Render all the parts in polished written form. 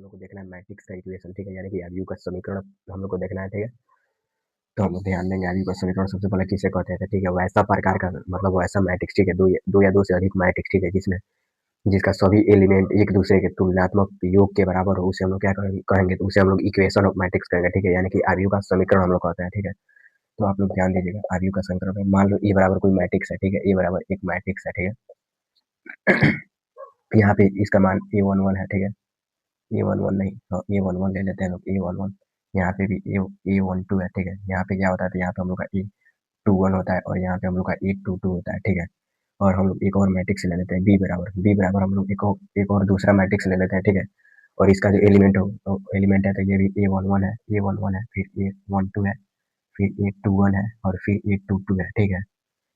हम लोग को देखना है मैट्रिक्स का इक्वेशन, ठीक है, यानी कि आयु का समीकरण हम लोग को देखना है, ठीक है। तो हम लोग ध्यान देंगे आयु का समीकरण सबसे पहले किसे कहते हैं, ठीक है, वैसा प्रकार का मतलब वैसा मैट्रिक्स, ठीक है, दो या दो से अधिक मैट्रिक्स, ठीक है, जिसमें जिसका सभी एलिमेंट एक दूसरे के तुलनात्मक योग के बराबर हो, उसे हम लोग क्या कहेंगे, तो उसे हम लोग इक्वेशन ऑफ मैट्रिक्स कहेंगे, ठीक है, यानी कि आयु का समीकरण हम लोग कहते हैं, ठीक है। तो आप लोग ध्यान दीजिएगा आयु का समीकरण में मान लो ए बराबर कोई मैट्रिक्स है, ठीक है, ए बराबर एक मैट्रिक्स है, ठीक है। यहाँ पे इसका मान A11 है, ठीक है, A11 नहीं, हाँ A11 ले लेते हैं लोग, A11। यहाँ पे भी A12 है, ठीक है। यहाँ पे क्या होता है, तो यहाँ पे हम लोग का A21 होता है और यहाँ पे हम लोग का A22 होता है, ठीक है। और हम लोग एक और मैट्रिक्स ले लेते हैं बी बराबर हम लोग एक और दूसरा मैट्रिक्स ले लेते हैं, ठीक है। और इसका जो एलिमेंट है, तो ये भी A11 है, फिर A12 है, फिर A21 है और फिर A22 है, ठीक है।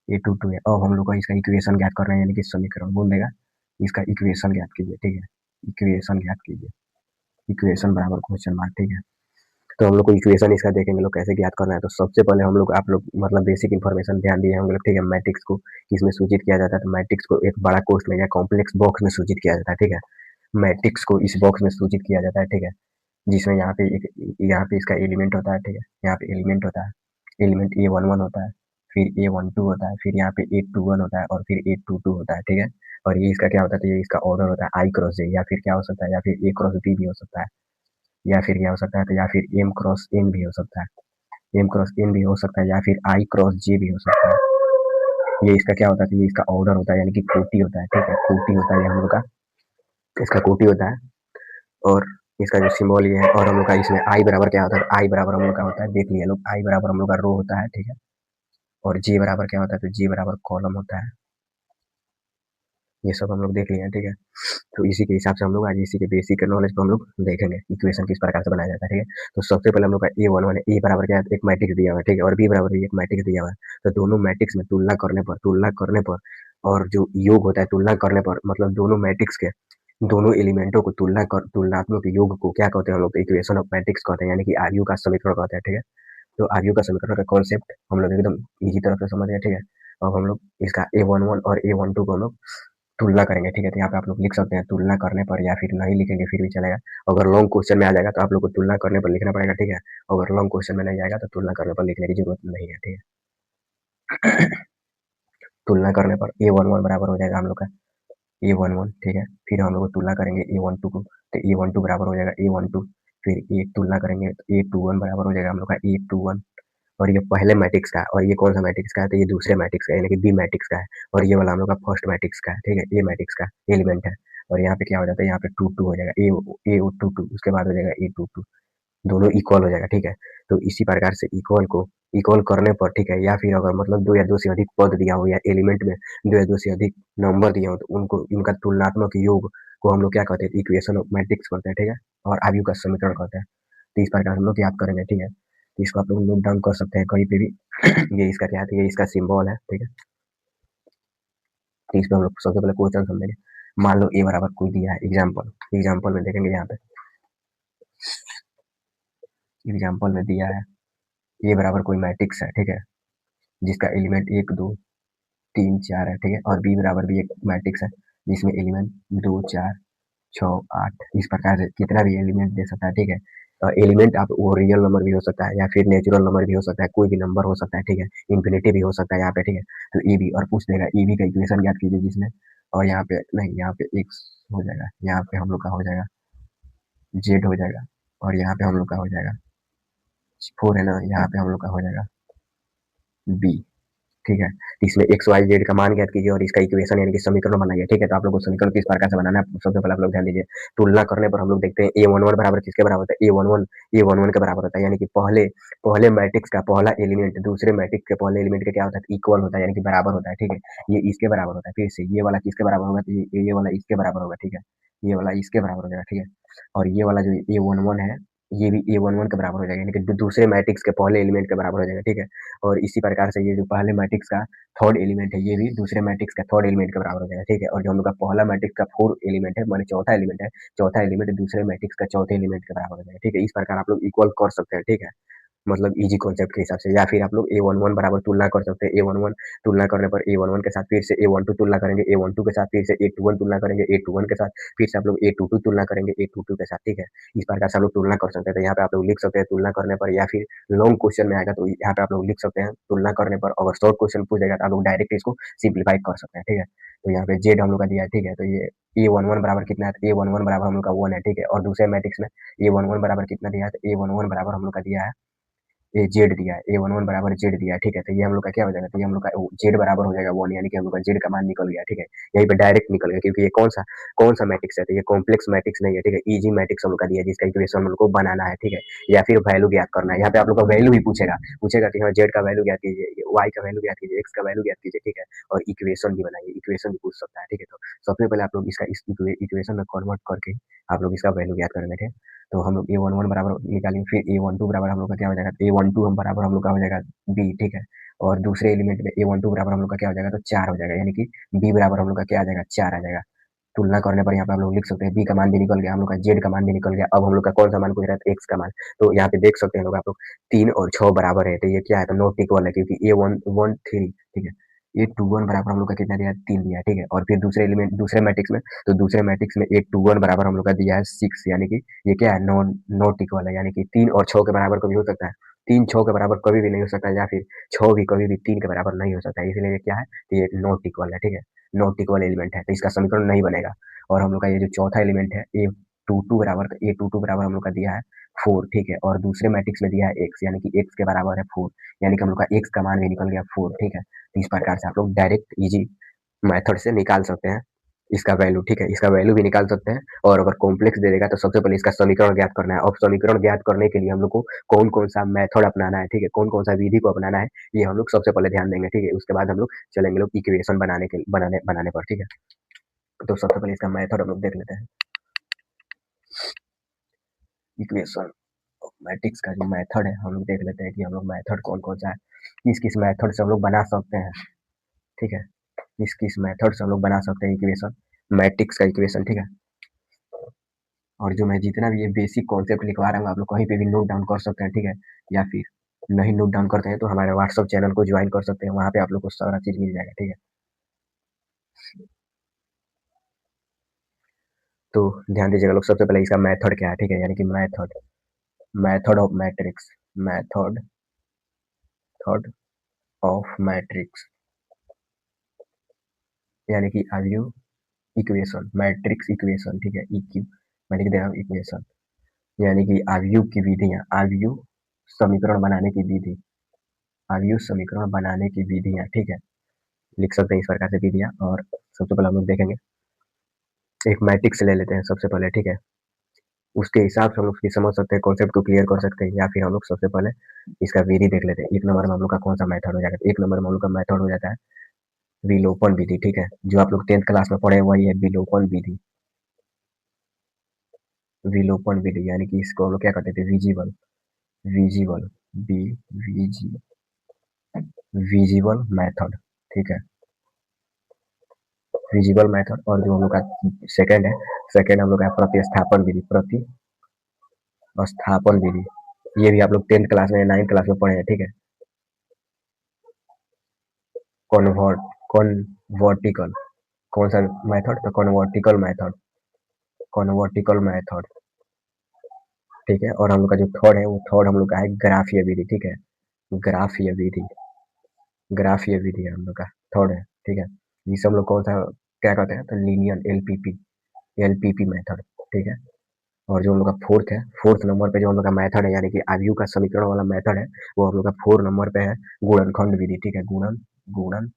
A22 है। अब हम लोग का इसका इक्वेशन ज्ञात करना है, यानी कि समीकरण बोल देगा, इसका इक्वेशन ज्ञात कीजिए, ठीक है। इक्वेशन ज्ञात कीजिए, इक्वेशन बराबर क्वेश्चन मार्क, ठीक है। तो हम लोग को इक्वेशन इसका देखेंगे लोग कैसे ज्ञात करना है। तो सबसे पहले हम लोग आप लोग मतलब बेसिक इन्फॉर्मेशन ध्यान दिए होंगे लोग, ठीक है। मैट्रिक्स को किसमें सूचित किया जाता है, तो मैट्रिक्स को एक बड़ा कोष्ठ में या कॉम्प्लेक्स बॉक्स में सूचित किया जाता है, ठीक है। मैट्रिक्स को इस बॉक्स में सूचित किया जाता है, ठीक है, जिसमें यहाँ पे इसका एलिमेंट होता है, ठीक है। यहाँ पे एलिमेंट होता है, एलिमेंट A11 होता है, फिर A12 होता है, फिर यहाँ पे A21 होता है और फिर A22 होता है, ठीक है। और ये इसका क्या होता है, तो ये इसका ऑर्डर होता है I क्रॉस J, या फिर क्या हो सकता है, या फिर A क्रॉस B भी हो सकता है, या फिर क्या हो सकता है, तो या फिर M क्रॉस N भी हो सकता है, M क्रॉस N भी हो सकता है, या फिर I क्रॉस J भी हो सकता है। ये इसका क्या होता है, तो ये इसका ऑर्डर होता है, यानी कि कोटि होता है, ठीक है, कोटि होता है ये हम लोग का, इसका कोटि होता है। और इसका जो सिंबल ये है, और हम लोग का इसमें आई बराबर क्या होता है, आई बराबर हम लोग का होता है, देख लिया लोग, आई बराबर हम लोग का रो होता है, ठीक है। और जी बराबर क्या होता है, तो जी बराबर कॉलम होता है। ये सब हम लोग देख लिए हैं, ठीक है। तो इसी के हिसाब से हम लोग आज इसी के बेसिक नॉलेज को हम लोग देखेंगे इक्वेशन किस प्रकार से बनाया जाता है, ठीक है। तो सबसे पहले हम लोग का A11 है, ए बराबर क्या है, एक मैट्रिक्स दिया हुआ है, ठीक है, और बी बराबर भी एक मैट्रिक्स दिया हुआ है। तो दोनों मैट्रिक्स में तुलना करने पर और जो योग होता है तुलना करने पर, मतलब दोनों मैट्रिक्स के दोनों एलिमेंटों को तुलनात्मक योग को क्या कहते हैं हम लोग, इक्वेशन ऑफ मैट्रिक्स कहते हैं, यानी कि आयु का समीकरण कहते हैं, ठीक है। तो आयु का समीकरण का कॉन्सेप्ट हम लोग एकदम इजी तरह से समझ गए, ठीक है। अब हम लोग इसका A11 और A12 को हम लोग तुलना करेंगे, ठीक है। तो यहाँ पे आप लोग लिख सकते हैं तुलना करने पर, या फिर नहीं लिखेंगे फिर भी चलेगा। अगर लॉन्ग क्वेश्चन में आ जाएगा तो आप लोग को तुलना करने पर लिखना पड़ेगा, ठीक है। अगर लॉन्ग क्वेश्चन में नहीं आएगा तो तुलना करने पर लिखने की जरूरत नहीं है, ठीक है। तुलना करने पर A11 बराबर हो जाएगा हम लोग का A11, ठीक है। फिर हम लोग तुलना करेंगे A12 को, तो A12 बराबर हो जाएगा A12। फिर एक तुलना करेंगे तो A21 बराबर हो जाएगा हम लोग का A21। और ये पहले मैट्रिक्स का है, और ये कौन सा मैट्रिक्स का है, तो ये दूसरे मैट्रिक्स का है, यानी कि बी मैट्रिक्स का है। और ये वाला हम लोग का फर्स्ट मैट्रिक्स का है, ठीक है, ए मैट्रिक्स का एलिमेंट है। और यहाँ पे क्या हो जाता है, यहाँ पे टू टू हो जाएगा, ए टू टू, उसके बाद हो जाएगा A22, दोनों इक्वल हो जाएगा, ठीक है। तो इसी प्रकार से इक्वल करने पर, ठीक है, या फिर अगर मतलब दो या दो से अधिक पद दिया हो, या एलिमेंट में दो या दो से अधिक नंबर दिया हो, तो उनको इनका तुलनात्मक योग को हम लोग क्या कहते हैं, इक्वेशन ऑफ मैट्रिक्स कहते हैं, ठीक है। और आयु का समीकरण कहते हैं। तो इस प्रकार हम लोग याद करेंगे, ठीक है। तो इसको आप लोग नोट डाउन कर सकते हैं कहीं पे भी। ये इसका क्या है, तो ये इसका सिंबल है, ठीक है। तो इस पे हम लोग सबसे पहले क्वेश्चन समझेंगे। मान लो ए बराबर कोई दिया है, एग्जाम्पल में देखेंगे, यहाँ पे एग्जाम्पल में दिया है ए बराबर कोई मैट्रिक्स है, ठीक है, जिसका एलिमेंट 1 2 3 4 है, ठीक है। और बी बराबर भी एक मैट्रिक्स है जिसमें एलिमेंट 2 4 6 8, इस प्रकार से कितना भी एलिमेंट दे सकता है, ठीक है। एलिमेंट आप वो रियल नंबर भी हो सकता है, या फिर नेचुरल नंबर भी हो सकता है, कोई भी नंबर हो सकता है, ठीक है। इन्फिनिटी भी हो सकता है यहाँ पे, ठीक है। तो ई बी और पूछ देगा ई बी का इक्वेशन ज्ञात कीजिए, जिसमें और यहाँ पे नहीं, यहाँ पे एक्स हो जाएगा, यहाँ पे हम लोग का हो जाएगा जेड हो जाएगा, और यहाँ पे हम लोग का हो जाएगा 4 है ना, यहाँ पे हम लोग का हो जाएगा बी, ठीक है। तो इसमें एक्स वाई जेड का मान ज्ञात कीजिए और इसका इक्वेशन यानी कि समीकरण बनाइए, ठीक है। तो आप लोग को समीकरण किस प्रकार से बनाना है, सबसे पहले आप लोग ध्यान दीजिए। तुलना करने पर हम लोग देखते हैं A11 बराबर किसके बराबर होता है, A11 के बराबर होता है, यानी कि पहले पहले मैट्रिक्स का पहला एलिमेंट दूसरे मैट्रिक्स के पहले एलिमेंट का क्या होता है, इक्वल होता है, यानी कि बराबर होता है, ठीक है। ये इसके बराबर होता है, फिर से ये वाला किसके बराबर होगा, तो ये वाला इसके बराबर होगा, ठीक है। ये वाला इसके बराबर हो जाएगा, ठीक है। और ये वाला जो A11 है, ये भी A11 के बराबर हो जाएगा, यानी कि दूसरे मैट्रिक्स के पहले एलिमेंट के बराबर हो जाएगा, ठीक है। और इसी प्रकार से ये जो पहले मैट्रिक्स का थर्ड एलिमेंट है, ये भी दूसरे मैट्रिक्स का थर्ड एलिमेंट के बराबर हो जाएगा, ठीक है। और जो हम लोग का पहला मैट्रिक्स का फोर्थ एलिमेंट है, माने चौथा एलिमेंट है, चौथा एलिमेंट दूसरे मैट्रिक्स का चौथे एलिमेंट के बराबर हो जाएगा, ठीक है। इस प्रकार आप लोग इक्वल कर सकते हैं, ठीक है। मतलब ईज़ी कॉन्सेप्ट के हिसाब से, या फिर आप लोग A11 बराबर तुलना कर सकते हैं। A11 तुलना करने पर A11 के साथ फिर से A12 तुलना करेंगे, A12 के साथ फिर से A21 तुलना करेंगे, A21 के साथ फिर से आप लोग A22 तुलना करेंगे A22 के साथ, ठीक है? इस प्रकार से आप लोग तुलना कर सकते हैं। तो यहाँ पे आप लोग लिख सकते हैं तुलना करने पर, या फिर लॉन्ग क्वेश्चन में आएगा तो यहाँ पे आप लोग लिख सकते हैं तुलना करने पर। अगर शॉर्ट क्वेश्चन पूछेगा तो आप लोग डायरेक्ट इसको सिंप्लीफाई कर सकते हैं, ठीक है? तो यहाँ पे Z हम लोग का दिया है, ठीक है? तो ये A11 बराबर कितना है? तो A11 बराबर हम लोग का 1 है, ठीक है? और दूसरे मैट्रिक्स में A11 बराबर कितना दिया है? तो A11 बराबर हम लोग का दिया है, ये जेड दिया है, A11 बराबर जेड दिया है, ठीक है? तो ये हम लोग का क्या हो जाएगा? तो ये हम लोग का जेड बराबर हो जाएगा 1, यानी कि हम लोग का जेड का मान निकल गया, ठीक है? यहीं पे डायरेक्ट निकल गया, क्योंकि ये कौन सा मैट्रिक्स है? तो ये कॉम्प्लेक्स मैट्रिक्स नहीं है, ठीक है? इजी मैट्रिक्स हम लोग का दिया है, जिसका इक्वेशन हम लोग को बनाना है, ठीक है? या फिर वैल्यू ज्ञात करना है। यहाँ पे आप लोग का वैल्यू भी पूछेगा कि हाँ, जेड का वैल्यू ज्ञात कीजिए, वाई का वैल्यू ज्ञात कीजिए, एक्स का वैल्यू ज्ञात कीजिए, ठीक है? और इक्वेशन भी बनाइए, इक्वेशन भी पूछ सकता है, ठीक है? तो सबसे पहले आप लोग इसका इस इक्वेशन में कन्वर्ट करके आप लोग इसका वैल्यू ज्ञात करेंगे, ठीक है? तो हम लोग A11 बराबर निकालेंगे, फिर A12 बराबर हम लोग का क्या हो जाएगा? A12 हम बराबर हम लोग का हो जाएगा B, ठीक है? और दूसरे एलिमेंट में A12 बराबर हम लोग का क्या हो जाएगा? तो 4 हो जाएगा, यानी कि B बराबर हम लोग का क्या आ जाएगा? 4 आ जाएगा। तुलना करने पर यहाँ पे हम लोग लिख सकते हैं B का मान भी निकल गया, हम लोग का Z का मान भी निकल गया। अब हम लोग का कौन सा मान पूछ रहा है? तो X का मान। तो यहाँ पे देख सकते हैं लोग आप लोग 3 और 6 बराबर है, तो ये क्या है? तो नॉट इक्वल है, क्योंकि A1 ठीक है? A21 बराबर हम लोग का कितना दिया है? 3 दिया है, ठीक है? और फिर दूसरे मैट्रिक्स में, तो दूसरे मैट्रिक्स में A21 बराबर हम लोग का दिया है 6, यानी कि ये क्या है? नॉट इक्वल है, यानी कि 3 और 6 के बराबर कभी हो सकता है? 3 6 के बराबर कभी भी नहीं हो सकता, या फिर 6 भी कभी भी 3 के बराबर नहीं हो सकता है, इसलिए ये क्या है? तो ये नॉट इक्वल है, ठीक है? नॉट इक्वल एलिमेंट है, तो इसका समीकरण नहीं बनेगा। और हम लोग का ये जो चौथा एलिमेंट है A22 बराबर हम लोग का दिया है 4, ठीक है? और दूसरे मैट्रिक्स में दिया है x, यानी कि x के बराबर है 4, यानी कि हम लोग का x का मान भी निकल गया 4, ठीक है? तो इस प्रकार से आप लोग डायरेक्ट इजी मेथड से निकाल सकते हैं इसका वैल्यू, ठीक है? इसका वैल्यू भी निकाल सकते हैं। और अगर कॉम्प्लेक्स दे देगा तो सबसे पहले इसका समीकरण ज्ञात करना है। अब समीकरण ज्ञात करने के लिए हम लोग को कौन-कौन सा मेथड अपनाना है, ठीक है? कौन-कौन सा विधि को अपनाना है, ये हम लोग सबसे पहले ध्यान देंगे, ठीक है? उसके बाद हम लोग चलेंगे लोग इक्वेशन बनाने पर, ठीक है? तो सबसे पहले इसका मेथड हम लोग देख लेते हैं। इक्वेशन मैट्रिक्स का जो मेथड है हम लोग देख लेते हैं कि हम लोग मेथड कौन-कौन सा है, किस-किस मेथड से हम लोग बना सकते हैं, ठीक है? किस-किस मेथड से हम लोग बना सकते हैं इक्वेशन, मैट्रिक्स का इक्वेशन, ठीक है? और जो मैं जितना भी ये बेसिक कॉन्सेप्ट लिखवा रहा हूँ, आप लोग कहीं पे भी नोट डाउन कर सकते हैं, ठीक है? या फिर नहीं नोट डाउन करते हैं तो हमारे व्हाट्सएप चैनल को ज्वाइन कर सकते हैं, वहाँ पे आप लोग को सारा चीज़ मिल जाएगा, ठीक है? तो ध्यान दीजिएगा लोग, सबसे पहले इसका मेथड क्या है, ठीक है? यानी कि method of matrix, method third of matrix, यानी कि आरयू इक्वेशन, मैट्रिक्स इक्वेशन, ठीक है? इक्यू मैं लिख दे रहा हूँ इक्वेशन, यानी कि आरयू की विधियाँ, आरयू समीकरण बनाने की विधि, आरयू समीकरण बनाने की विधियाँ, ठीक है? लिख सकते हैं इस प्रकार से विधियाँ। और सबसे पहले हम लोग देखेंगे, एक मैट्रिक्स ले लेते हैं सबसे पहले, ठीक है? उसके हिसाब से हम लोग उसकी समझ सकते हैं, कॉन्सेप्ट को क्लियर कर सकते हैं, या फिर हम लोग सबसे पहले इसका विधि देख लेते हैं। 1 नंबर में हम लोग का कौन सा मेथड हो जाएगा? 1 नंबर में हम लोग का मेथड हो जाता है विलोपन विधि, ठीक है? जो आप लोग 10th क्लास में पढ़े वही है विलोपन विधि। विलोपन विधि, यानी कि इसको हम लोग क्या कहते थे? विजिबल, विजिबल, बी वीजी विजिबल मेथड, ठीक है? Visible method. और जो हम लोग का सेकंड है, सेकंड हम लोग का प्रतिस्थापन विधि, प्रतिस्थापन विधि। ये भी आप लोग 10th क्लास में, 9th क्लास में पढ़े हैं, ठीक है? कन्वर्ट कन्वर्टिकल, कौन सा मेथड? तो कन्वर्टिकल मेथड, कन्वर्टिकल मेथड, ठीक है? और हम लोग का जो थर्ड है, वो थर्ड हम लोग का है ग्राफीय विधि, ठीक है? ग्राफीय विधि, ग्राफीय विधि है हम लोग का थर्ड है, ठीक है? जिसे हम लोग कौन सा क्या कहते हैं? तो लीनियर एलपीपी, एलपीपी मेथड, ठीक है? और जो हम लोग का फोर्थ है, फोर्थ नंबर पे जो हम लोग का मेथड है, यानी कि आयु का समीकरण वाला मेथड है, वो हम लोग का 4 नंबर पे है गुणनखंड विधि, ठीक है? गुणनखंड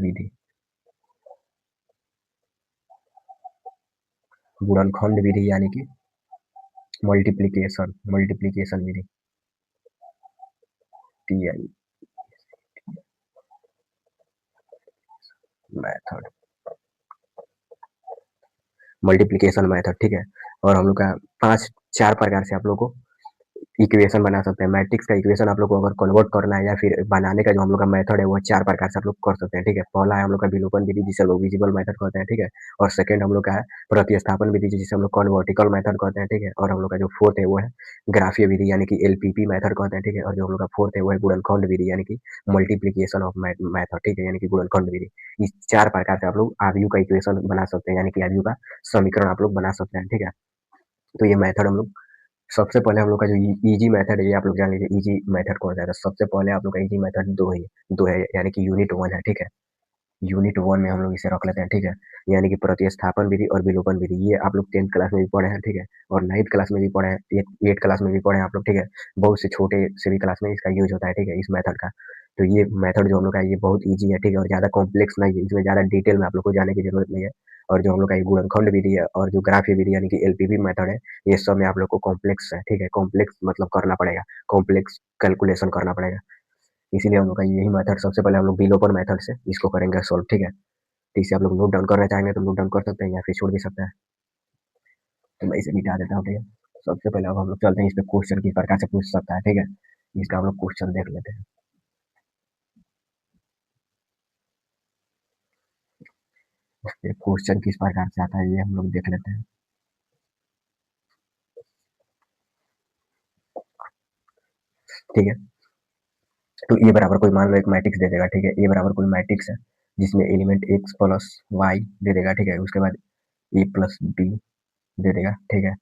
विधि, गुणनखंड विधि, यानी कि मल्टीप्लीकेशन, मल्टीप्लीकेशन विधि, टीआई मेथड, मल्टीप्लीकेशन मेथड, ठीक है? और हम लोग का 5 4 प्रकार से आप लोग को इक्वेशन बना सकते हैं। मैट्रिक्स का इक्वेशन आप लोग को अगर कन्वर्ट करना है या फिर बनाने का जो हम लोग का मेथड है वो 4 प्रकार से आप लोग कर सकते हैं, ठीक है। पहला है हम लोग का विलोपन विधि जिसे लोग विजिबल मेथड कहते हैं, ठीक है। और सेकंड हम लोग का है प्रतिस्थापन विधि जिसे हम लोग कन्वर्टिकल मेथड कहते हैं, ठीक है। और हम लोग का जो फोर्थ है वो है ग्राफीय विधि यानी कि एलपीपी मेथड कहते हैं, ठीक है। और जो हम लोग का फोर्थ है वो है गुणनखंड विधि यानी कि मल्टीप्लिकेशन ऑफ मेथड, ठीक है, यानी कि गुणनखंड विधि। इस 4 प्रकार से आप लोग आव्यूह का इक्वेशन बना सकते हैं यानी कि आव्यूह का समीकरण आप लोग बना सकते हैं, ठीक है। तो ये मेथड हम लोग सबसे पहले हम लोग का जो इजी मेथड है ये आप लोग जान लीजिए इजी मेथड कौन सा है। तो सबसे पहले आप लोग का इजी मेथड दो है यानी कि यूनिट वन है, ठीक है। यूनिट वन में हम लोग इसे रख लेते हैं, ठीक है। यानी कि प्रतिस्थापन विधि और विलोपन विधि ये आप लोग 10th क्लास में भी पढ़े हैं, ठीक है। और 9th क्लास में भी पढ़े हैं, 8th क्लास में भी पढ़े हैं आप लोग, ठीक है। बहुत से छोटे से भी क्लास में इसका यूज होता है, ठीक है, इस मेथड का। तो ये मेथड जो हम लोग का ये बहुत ईजी है, ठीक है, और ज़्यादा कॉम्प्लेक्स नहीं है, इसमें ज़्यादा डिटेल में आप लोग को जाने की जरूरत नहीं है। और जो हम लोग का ये गुणनखंड विधि है और जो ग्राफीय विधि यानी कि एलपीवी मेथड है, ये सब में आप लोग को कॉम्प्लेक्स है, ठीक है, कॉम्प्लेक्स मतलब करना पड़ेगा, कॉम्प्लेक्स कैलकुलेशन करना पड़ेगा। इसीलिए हम लोग का यही मेथड सबसे पहले हम लोग विलोपन मेथड से इसको करेंगे सॉल्व, ठीक है। तो इसे आप लोग नोट डाउन करना चाहेंगे तो नोट डाउन कर सकते हैं या फिर छोड़ भी सकते हैं। तो मैं इसे मिटा देता हूँ, ठीक है। सबसे पहले अब हम लोग चलते हैं इस पे क्वेश्चन किस प्रकार से पूछ सकता है, ठीक है। इसका हम लोग क्वेश्चन देख लेते हैं। ये क्वेश्चन किस प्रकार से आता है ये हम लोग देख लेते हैं, ठीक है। तो ए बराबर कोई मान लो एक मैट्रिक्स दे देगा, ठीक है। ए बराबर कोई मैट्रिक्स है जिसमें element x plus why they देगा, ठीक है। उसके बाद ए प्लस बी दे देगा, ठीक है।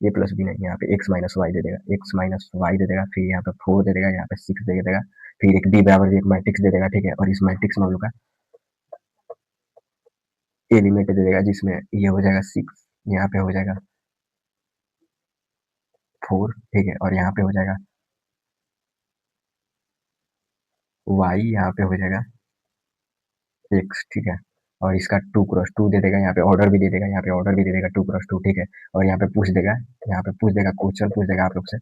ए प्लस बी नहीं, यहाँ पे एक्स माइनस वाई दे देगा, एक्स माइनस वाई दे देगा, फिर यहाँ पे 4 दे देगा, यहाँ पे 6 दे देगा, फिर एक बी बराबर भी एक मैट्रिक्स दे देगा, ठीक है। और इस मैट्रिक्स में हम लोग का एलिमेंट दे देगा जिसमें ये हो जाएगा 6, यहाँ पे हो जाएगा 4, ठीक है। और यहाँ पे हो जाएगा वाई, यहाँ पे हो जाएगा एक्स, ठीक है। और इसका 2 क्रॉस 2 दे देगा, यहाँ पे ऑर्डर भी दे देगा, यहाँ पे ऑर्डर भी दे देगा 2 क्रॉस 2, ठीक है। और यहाँ पे पूछ देगा, यहाँ पे पूछ देगा क्वेश्चन पूछ देगा आप लोग से,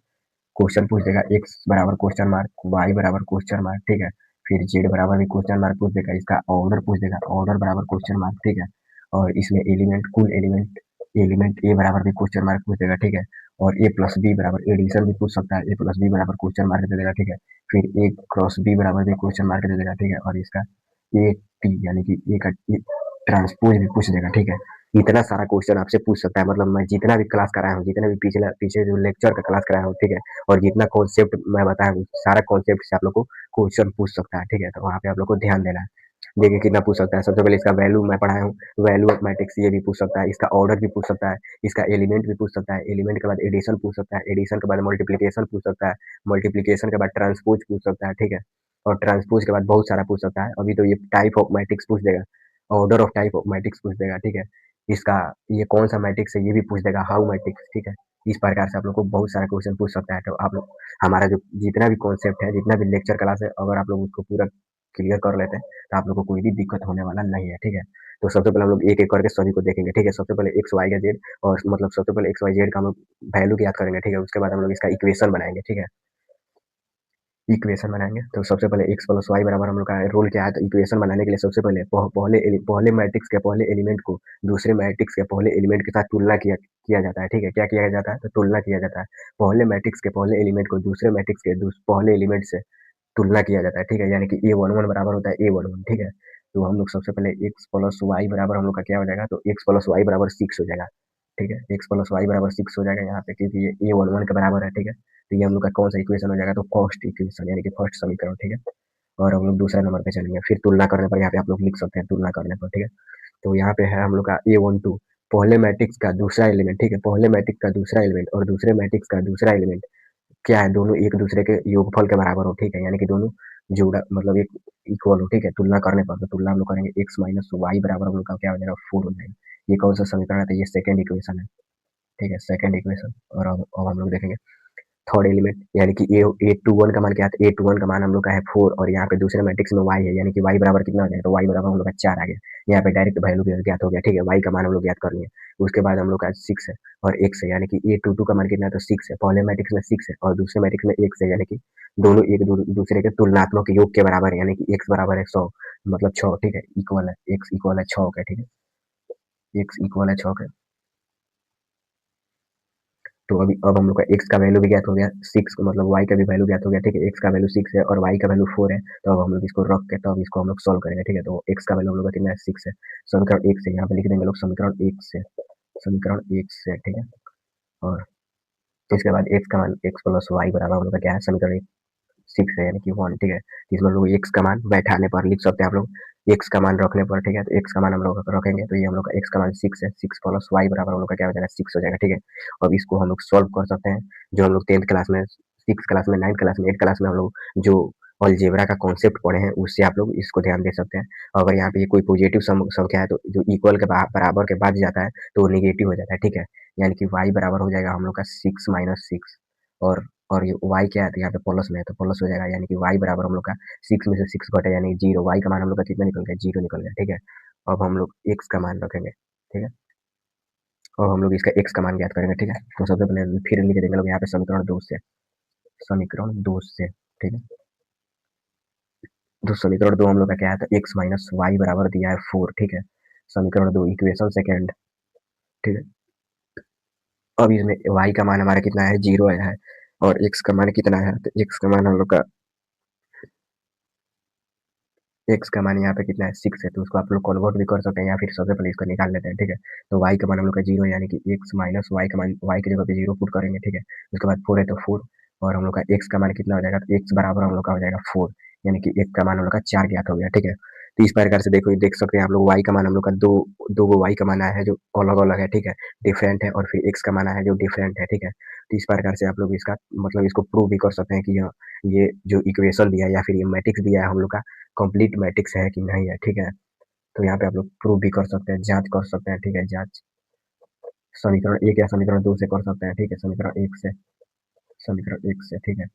क्वेश्चन पूछ देगा एक्स बराबर क्वेश्चन मार्क वाई बराबर क्वेश्चन मार्क, ठीक है। फिर जेड बराबर भी क्वेश्चन मार्क पूछ देगा, इसका ऑर्डर पूछ देगा, ऑर्डर बराबर क्वेश्चन मार्क, ठीक है। और इसमें एलिमेंट कुल एलिमेंट एलिमेंट ए बराबर भी क्वेश्चन मार्क पूछ देगा, ठीक है। और ए प्लस बी बराबर एडिशन भी पूछ सकता है, ए प्लस बी बराबर क्वेश्चन मार्क दे देगा, ठीक है। फिर ए क्रॉस बी बराबर भी क्वेश्चन मार्क दे देगा, ठीक है। और इसका ए टी यानी कि ए का ट्रांसपोज भी पूछ देगा, ठीक है। इतना सारा क्वेश्चन आपसे पूछ सकता है, मतलब मैं जितना भी क्लास कराया हूँ, जितने भी पिछले पीछे जो लेक्चर का क्लास कराया हूँ, ठीक है। और जितना कॉन्सेप्ट मैं बताया हूँ सारा कॉन्सेप्ट से आप लोग को क्वेश्चन पूछ सकता है, ठीक है। तो वहाँ पे आप लोग को ध्यान देना है। देखिए कितना पूछ सकता है। सबसे पहले इसका वैल्यू मैं पढ़ाया हूँ, वैल्यू ऑफ मैट्रिक्स ये भी पूछ सकता है, इसका ऑर्डर भी पूछ सकता है, इसका एलिमेंट भी पूछ सकता है, एलिमेंट के बाद एडिशन पूछ सकता है, एडिशन के बाद मल्टीप्लीकेशन पूछ सकता है, मल्टीप्लीकेशन के बाद ट्रांसपोज पूछ सकता है, ठीक है। और ट्रांसपोज के बाद बहुत सारा पूछ सकता है। अभी तो ये टाइप ऑफ मैट्रिक्स पूछ देगा, order of type of matrix पूछ देगा, ठीक है। इसका ये कौन सा मैट्रिक्स है ये भी पूछ देगा, हाउ मैट्रिक्स, ठीक है। इस प्रकार से आप लोग को बहुत सारा क्वेश्चन पूछ सकता है। तो आप लोग हमारा जो जितना भी कॉन्सेप्ट है, जितना भी लेक्चर क्लास है, अगर आप लोग उसको पूरा क्लियर कर लेते हैं तो आप लोग को कोई भी दिक्कत होने वाला नहीं है, ठीक है। तो सबसे पहले हम लोग एक एक करके सभी को देखेंगे, ठीक है। सबसे पहले एक्स वाई का जेड, और मतलब सबसे पहले एक्स वाई जेड का हम लोग वैल्यू याद करेंगे, ठीक है। उसके बाद हम लोग इसका इक्वेशन बनाएंगे, ठीक है। इक्वेशन बनाएंगे तो सबसे पहले एक्स प्लस वाई बराबर हम लोग का रूल क्या है। तो इक्वेशन बनाने के लिए सबसे पहले पहले मैट्रिक्स के पहले एलिमेंट को दूसरे मैट्रिक्स के पहले एलिमेंट के साथ तुलना किया किया जाता है, ठीक है। क्या किया जाता है तो तुलना किया जाता है। पहले मैट्रिक्स के पहले एलिमेंट को दूसरे मैट्रिक्स के पहले एलिमेंट से तुलना किया जाता है, ठीक है। यानी कि A11 बराबर होता है A11, ठीक है। तो हम लोग सबसे पहले एक्स प्लस वाई बराबर हम लोग का क्या हो जाएगा, तो एक्स प्लस वाई बराबर 6 हो जाएगा, ठीक है। एक्स प्लस वाई बराबर 6 हो जाएगा यहाँ पे, क्योंकि ये A11 के बराबर है, ठीक है। तो ये हम लोग का कौन सा इक्वेशन हो जाएगा, तो फर्स्ट इक्वेशन यानी कि फर्स्ट समीकरण, ठीक है। और हम लोग दूसरा नंबर पे चलेंगे, फिर तुलना करने पर यहाँ पे आप लोग लिख सकते हैं तुलना करने पर, ठीक है। तो यहाँ पे है हम लोग का A12 पहले मैट्रिक्स का दूसरा एलिमेंट, ठीक है। पहले मैट्रिक्स का दूसरा एलिमेंट और दूसरे मैट्रिक्स का दूसरा एलिमेंट क्या है, दोनों एक दूसरे के योगफल के बराबर हो, ठीक है। यानी कि दोनों जोड़ा मतलब एक इक्वल हो, ठीक है। तुलना करने पर तो तुलना हम लोग करेंगे एक्स माइनस वाई बराबर हम लोग का क्या हो जाएगा 4 हो जाएगा। ये कौन सा समीकरण है, तो ये सेकंड इक्वेशन है, ठीक है, सेकंड इक्वेशन। और अब हम लोग देखेंगे थर्ड एलिमेंट यानी कि A21 का मान क्या है, A21 का मान हम लोग का है 4, और यहाँ पे दूसरे मैट्रिक्स में y है, यानी कि y बराबर कितना हो जाएगा, तो y बराबर हम लोग का 4 आ गया। यहाँ पे डायरेक्ट वैल्यू ज्ञात हो गया, ठीक है। y का मान हम लोग ज्ञात कर लिए। उसके बाद हम लोग का 6 है और x है, यानी कि A22 का मान कितना है, तो 6 है। पहले मैट्रिक्स में 6 है और दूसरे मैट्रिक्स में x है, यानी कि दोनों एक दूसरे के तुलनात्मक योग के बराबर है, यानी कि x बराबर है 100 मतलब 6, ठीक है। इक्वल है x इक्वल है 6 का, ठीक है। x इक्वल है 6 का। तो अभी अब हम लोग का x का वैल्यू भी ज्ञात हो गया, 6 मतलब y का भी वैल्यू ज्ञात हो गया, ठीक है। x का वैल्यू 6 है और y का वैल्यू 4 है, तो अब हम लोग इसको रख के तब इसको हम लोग सॉल्व करेंगे, ठीक है। तो x का वैल्यू हम लोग का कितना है, 6 है। समीकरण 1 से यहाँ पे लिख देंगे लोग समीकरण 1 से, समीकरण 1 से, ठीक है। और इसके बाद x का मान x प्लस वाई बराबर हम लोग का क्या है, समीकरण 6 है यानी कि 1, ठीक है। तो इसमें हम लोग x का मान बैठाने पर लिख सकते हैं आप लोग, x का मान रखने पर, ठीक है। तो x का मान हम लोग रखेंगे तो ये हम लोग का x का मान 6 है, 6 प्लस वाई बराबर हम लोग का क्या हो जाएगा, 6 हो जाएगा, ठीक है। अब इसको हम लोग सॉल्व कर सकते हैं, जो हम लोग 10th क्लास में, 6 क्लास में, 9th क्लास में, 8th क्लास में हम लोग जो अलजेब्रा का कॉन्सेप्ट पढ़े हैं उससे आप लोग इसको ध्यान दे सकते हैं। अगर यहाँ पे ये कोई पॉजिटिव संख्या है तो जो इक्वल के बराबर के बाद जाता है तो वो निगेटिव हो जाता है, ठीक है। यानी कि y बराबर हो जाएगा हम लोग का 6 माइनस 6, और और ये y क्या है, तो यहाँ पे प्लस में है तो प्लस हो जाएगा, यानी कि y बराबर हम लोग का 6 में से 6 घटे यानी 0, y का मान हम लोग का कितना निकल गया, 0 निकल गया, ठीक है। अब हम लोग x का मान रखेंगे, ठीक है। और हम लोग इसका x का मान ज्ञात करेंगे, ठीक है। तो सबसे पहले फिर लिख देंगे लोग यहाँ पे समीकरण 2 से, समीकरण 2 से, ठीक है। तो समीकरण 2 हम लोग का क्या है, तो x माइनस वाई बराबर दिया है 4, ठीक है। समीकरण 2 इक्वेशन सेकेंड, ठीक है। अब इसमें y का मान हमारा कितना है, 0 आया है, और x का मान कितना है, तो x का मान हम लोग का, x का मान यहाँ पे कितना है, 6 है, तो उसको आप लोग कन्वर्ट भी कर सकते हैं या फिर सबसे पहले इसको निकाल लेते हैं, ठीक है। तो y का मान हम लोग का 0 है, यानी कि x माइनस वाई का मान, y की जगह पे 0 पुट करेंगे, ठीक है। उसके बाद 4 है तो 4, और हम लोग का x का मान कितना हो जाएगा, तो x बराबर हम लोग का हो जाएगा 4, यानी कि x का मान हम लोग का 4 ज्ञात हो गया, ठीक है। तो इस प्रकार से देखो, देख सकते हैं आप लोग y का मान हम लोग का दो दो गो y का मान आया है जो अलग अलग है, ठीक है, डिफरेंट है, और फिर x का मान आया है जो डिफरेंट है, ठीक है। तो इस प्रकार से आप लोग इसका मतलब इसको प्रूव भी कर सकते हैं कि ये जो इक्वेशन दिया है या फिर ये मैट्रिक्स दिया है हम लोग का कंप्लीट मैट्रिक्स है कि नहीं है, ठीक है। तो यहाँ पे आप लोग प्रूव भी कर सकते हैं, जांच कर सकते हैं, ठीक है, जांच समीकरण 1 या समीकरण 2 से कर सकते हैं, ठीक है। समीकरण 1 से, समीकरण 1 से, ठीक है,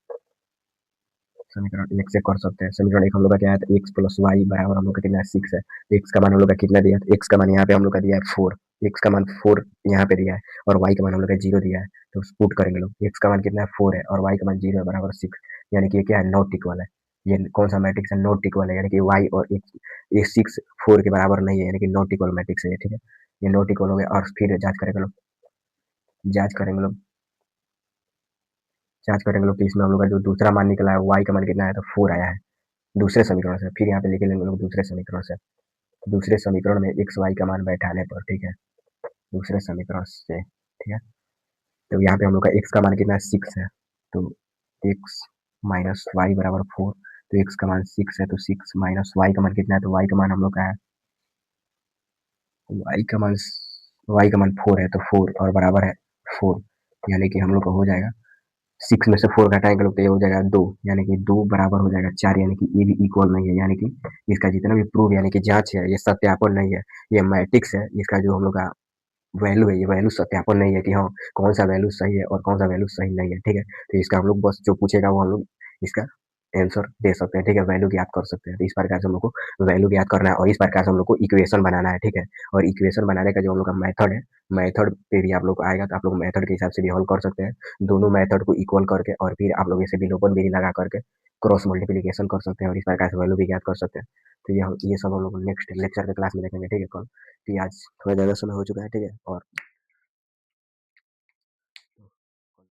समीकरण 1 से कर सकते हैं। समीकरण 1 हम लोग का क्या है, तो x प्लस वाई बराबर हम लोग का कितना है, 6 है। तो x का मान हम लोग का कितना दिया है, तो x का मान यहाँ पे हम लोग का दिया है 4, x का मान 4 यहाँ पे दिया है, और y का मान हम लोग का 0 दिया है, तो पुट करेंगे लोग, x का मान कितना है, 4 है, और y का मान 0 है, बराबर 6, यानी कि ये क्या है, नॉट इक्वल है। ये कौन सा मैट्रिक्स है, नॉट इक्वल है, यानी कि y और x ये 6 4 के बराबर नहीं है, यानी कि नॉट इक्वल मैट्रिक्स है ये, ठीक है। ये नॉट इक्वल हो गया, और फिर जांच करेंगे लोग, जांच करेंगे लोग, जांच करेंगे लोग, तो इसमें हम लोग का जो दूसरा मान निकला है, y का मान कितना है, तो 4 आया है दूसरे समीकरण से। फिर यहाँ पे लिख लेंगे लोग दूसरे समीकरण से, दूसरे समीकरण में एक्स वाई का मान बैठाने पर, ठीक है, दूसरे समीकरण से, ठीक है। तो यहाँ पे हम लोग का एक्स का मान कितना है, 6 है, तो एक्स माइनस वाई बराबर 4, तो एक्स का मान 6 है, तो 6 माइनस वाई का मान कितना है, तो वाई का मान हम लोग का है, वाई का मान, वाई का मान 4 है, तो 4 और बराबर है 4, यानी कि हम लोग का हो जाएगा 6 में से 4 घटाएंगे लोग तो ये हो जाएगा 2, यानी कि 2 बराबर हो जाएगा 4, यानी कि ये भी इक्वल नहीं है, यानी कि इसका जितना भी प्रूफ यानी कि जांच है ये सत्यापन नहीं है, ये मैट्रिक्स है, इसका जो हम लोग का वैल्यू है, ये वैल्यू सत्यापन नहीं है कि हाँ कौन सा वैल्यू सही है और कौन सा वैल्यू सही नहीं है, ठीक है। तो इसका हम लोग बस जो पूछेगा वो हम लोग इसका आंसर दे सकते हैं, ठीक है, वैल्यू ज्ञात कर सकते हैं। तो इस प्रकार से हम लोग को वैल्यू ज्ञात करना है, और इस प्रकार से हम लोग को इक्वेशन बनाना है, ठीक है। और इक्वेशन बनाने का जो हम लोग का मेथड है, मेथड पे भी आप लोग आएगा तो आप लोग मेथड के हिसाब से भी हल कर सकते हैं, दोनों मेथड को इक्वल करके, और फिर आप लोग इसे विलोपन विधि लगा करके क्रॉस मल्टीप्लिकेशन कर सकते हैं, और इस प्रकार से वैल्यू भी ज्ञात कर सकते हैं। तो ये सब हम लोग नेक्स्ट लेक्चर के क्लास में देखेंगे, ठीक है, कल। तो आज थोड़ा ज़्यादा समय हो चुका है, ठीक है, और